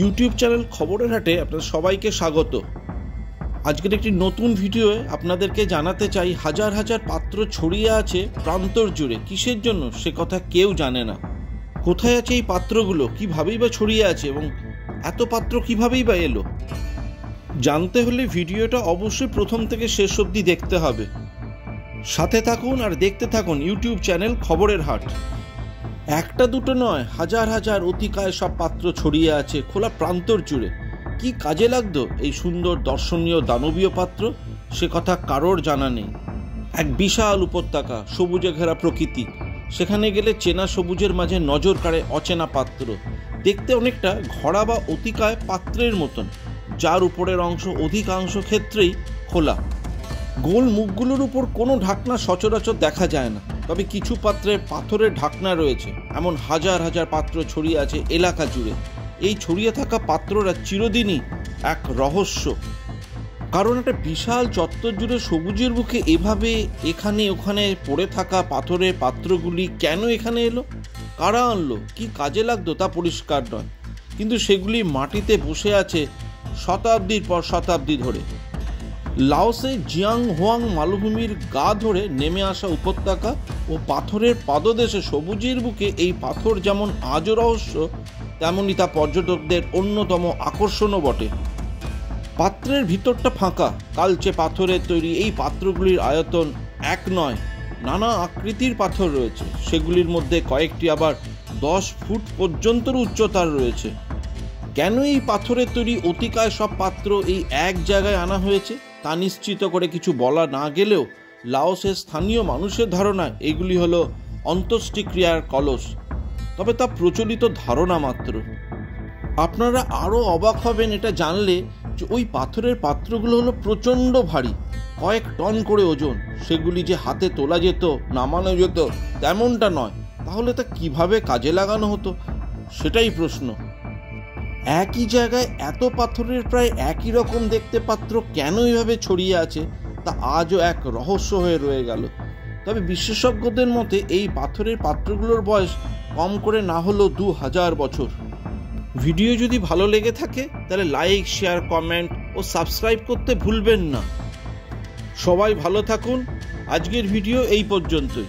YouTube channel খবরের হাটে আপনাদের সবাইকে স্বাগত। আজকের একটি নতুন ভিডিওয়ে আপনাদেরকে জানাতে চাই, হাজার হাজার পাত্র ছড়িয়ে আছে প্রান্তর জুড়ে। কিসের জন্য সে কথা কেউ জানে না। কোথায় আছে এই পাত্রগুলো, কীভাবেই বা ছড়িয়ে আছে এবং এত পাত্র কীভাবেই বা এলো, জানতে হলে ভিডিওটা অবশ্যই প্রথম থেকে শেষ অবধি দেখতে হবে। সাথে থাকুন আর দেখতে থাকুন ইউটিউব চ্যানেল খবরের হাট। একটা দুটো নয়, হাজার হাজার অতিকায় সব পাত্র ছড়িয়ে আছে খোলা প্রান্তর জুড়ে। কি কাজে লাগতো এই সুন্দর দর্শনীয় দানবীয় পাত্র, সে কথা কারোর জানা নেই। এক বিশাল উপত্যকা, সবুজে ঘেরা প্রকৃতি, সেখানে গেলে চেনা সবুজের মাঝে নজর কাড়ে অচেনা পাত্র। দেখতে অনেকটা ঘড়া বা অতিকায় পাত্রের মতন, যার উপরের অংশ অধিকাংশ ক্ষেত্রেই খোলা। গোল মুখগুলোর উপর কোনো ঢাকনা সচরাচর দেখা যায় না, তবে কিছু পাত্রে পাথরের ঢাকনা রয়েছে। এমন হাজার হাজার পাত্র ছড়িয়ে আছে এলাকা জুড়ে। এই ছড়িয়ে থাকা পাত্ররা চিরদিনই এক রহস্য, কারণ একটা বিশাল চত্বর জুড়ে সবুজের বুকে এভাবে এখানে ওখানে পড়ে থাকা পাথরের পাত্রগুলি কেন এখানে এলো, কারা আনলো, কি কাজে লাগতো তা পরিষ্কার নয়। কিন্তু সেগুলি মাটিতে বসে আছে শতাব্দীর পর শতাব্দী ধরে। লাওসে জিয়াং হোয়াং মালভূমির গা ধরে নেমে আসা উপত্যকা ও পাথরের পাদদেশে সবুজের বুকে এই পাথর যেমন আজও রহস্য, তেমনই তা পর্যটকদের অন্যতম আকর্ষণও বটে। পাত্রের ভিতরটা ফাঁকা, কালচে পাথরের তৈরি এই পাত্রগুলির আয়তন এক নয়, নানা আকৃতির পাথর রয়েছে। সেগুলির মধ্যে কয়েকটি আবার 10 ফুট পর্যন্ত উচ্চতার রয়েছে। কেন এই পাথরের তৈরি অতিকায় সব পাত্র এই এক জায়গায় আনা হয়েছে তা নিশ্চিত করে কিছু বলা না গেলেও লাওসের স্থানীয় মানুষের ধারণা এগুলি হলো অন্ত্যেষ্টিক্রিয়ার কলস, তবে তা প্রচলিত ধারণা মাত্র। আপনারা আরও অবাক হবেন এটা জানলে যে ওই পাথরের পাত্রগুলো হলো প্রচণ্ড ভারী, কয়েক টন করে ওজন। সেগুলি যে হাতে তোলা যেত, নামানো যেত তেমনটা নয়। তাহলে তা কিভাবে কাজে লাগানো হতো সেটাই প্রশ্ন। একই জায়গায় এত পাথরের প্রায় একই রকম দেখতে পাত্র কেন এইভাবে ছড়িয়ে আছে তা আজও এক রহস্য হয়ে রয়ে গেল। তবে বিশেষজ্ঞদের মতে এই পাথরের পাত্রগুলোর বয়স কম করে না হলেও 2000 বছর। ভিডিও যদি ভালো লেগে থাকে তাহলে লাইক, শেয়ার, কমেন্ট ও সাবস্ক্রাইব করতে ভুলবেন না। সবাই ভালো থাকুন। আজকের ভিডিও এই পর্যন্তই।